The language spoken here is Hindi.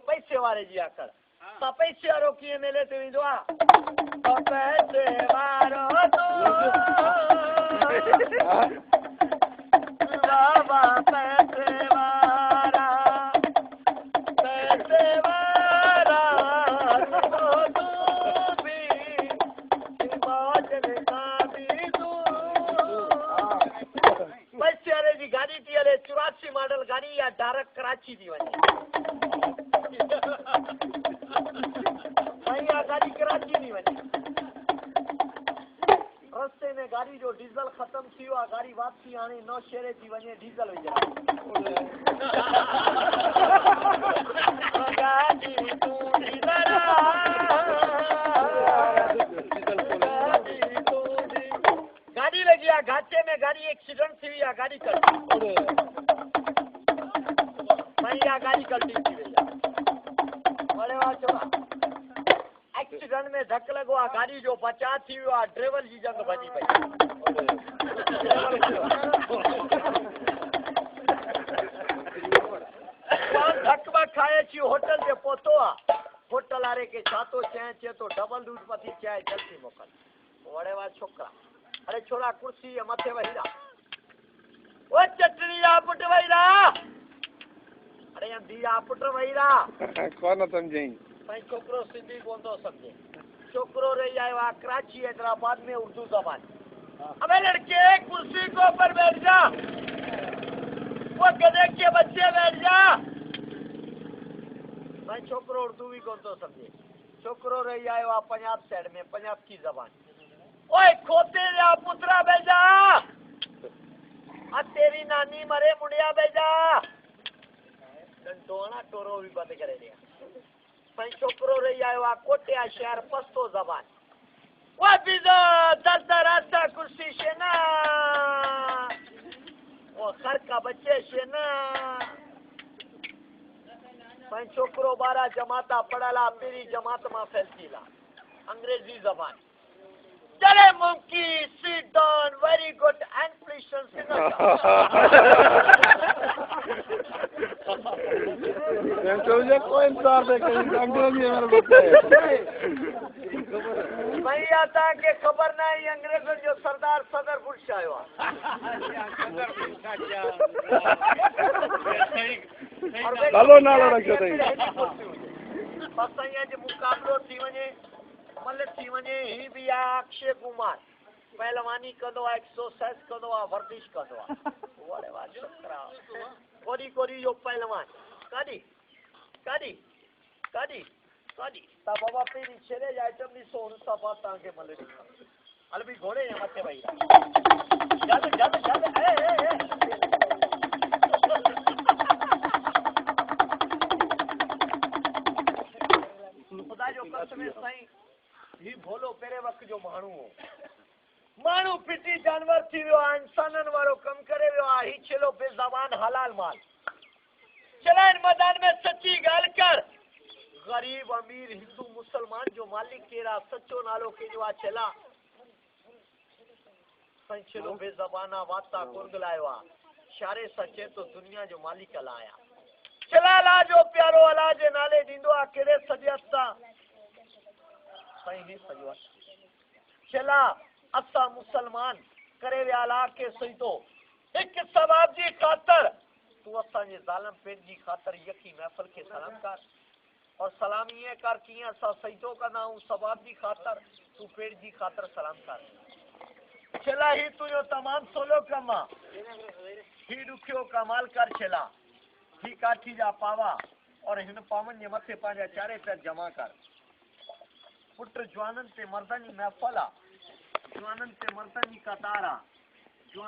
पैसे वारे जी आकड़ पैसे वारो कीअं मिले थो वेंदो आहे पैसे वारो बाबा पैसे वारा पैसे वारा तू भी पैसे वारे जी गाड़ी थी हले 84 मॉडल गाड़ी या डायरेक्ट कराची थी वञे गाड़ी कराची नहीं वही रस्ते में गाड़ी जो डीजल खत्म थी हुआ गाड़ी वापसी आने नौशहरे थी वने डीजल विझा गाड़ी लगी आ घाटे में गाड़ी एक्सीडेंट थी हुई गाड़ी कर गाड़ी करती थी बड़े वाह छोड़ा एक्सीडेंट में धक लगो आ गाड़ी जो बचा थी आ ड्राइवर जी जंग भजी पई धक बा खाए छी होटल के पोतो आ होटल वाले के छातो चे तो डबल दूध पथी चाय जल्दी मोकल वड़े वा छोकरा अरे छोरा कुर्सी है मथे वहीरा ओ चटनी आ पुट वहीरा अरे हम दिया पुट वहीरा कौन समझे भाई छोकरो सिंधी कोन तो समझे छोकरो रही आयो आ कराची हैदराबाद में उर्दू जबान अबे लड़के कुर्सी के ऊपर बैठ जा वो गधे के बच्चे बैठ जा भाई छोकरो उर्दू भी कौन तो समझे छोकरो रही आयो आ पंजाब साइड में पंजाब की जबान ओए खोते जा पुत्रा बैठ जा आ तेरी नानी मरे मुंडिया बैठ जा डंडोना टोरो भी बंद करे दिया भाई छोकरो रही आयो आ कोटिया शहर पस्तो जबान वो बिजो दरदा रास्ता कुर्सी शेना वो घर का बच्चे शेना भाई छोकरो 12 जमाता पढ़ाला पीरी जमात में फैलतीला अंग्रेजी जबान चले मुमकी sit down very good and please कोई इंतजार दे अंग्रेजी है मेरे बच्चे भैया था के खबर नहीं अंग्रेजों जो सरदार सदर पुरुष आयो हेलो नालो रखो तई बस ये जो मुकाबलो थी वने मल थी वने ही भी अक्षय कुमार पहलवानी कंदो आ एक्सरसाइज कंदो आ वर्जिश कंदो आ वड़े वा छोकरा कोरी कोरी जो पहलवान काडी काडी काडी काडी ता बाबा पेरी छेरे आइटम नी सोन सफा ताके मलडी अलबी घोड़े या मथे भाई जद जद जद ए खुदा जो कसम सही ही भोलो पेरे वक्त जो मानू पिटी जानवर थी वियो इंसानन वारो कम करे वियो ही छेलो बेज़बान हलाल माल चला इन मैदान में सच्ची गाल कर गरीब अमीर हिंदू मुसलमान जो मालिक केरा सच्चो नालो के जो आ चला संचलो बेज़बाना वाता कुरगलायो आ शारे सचे तो दुनिया जो मालिक लाया चला ला जो प्यारो अला जे नाले दींदो आ केड़े सजस्ता सही ही सजवा चला असा मुसलमान करे वे अला के सही तो एक सवाब जी खातर तू असा जे जालिम पेट जी खातर यकी महफिल के सलाम कर और सलाम ये कर किया सा सजदो करना हूं सवाब जी खातर तू पेट जी खातर सलाम कर चला ही तू जो तमाम सोलो कमा ही दुखियो कमाल कर चला ही काठी जा पावा और हिन पावन जे मथे पांजा चारे पैर जमा कर पुत्र जवानन ते मर्दन जी महफिल आ जवानन ते मर्दन जी कतार आ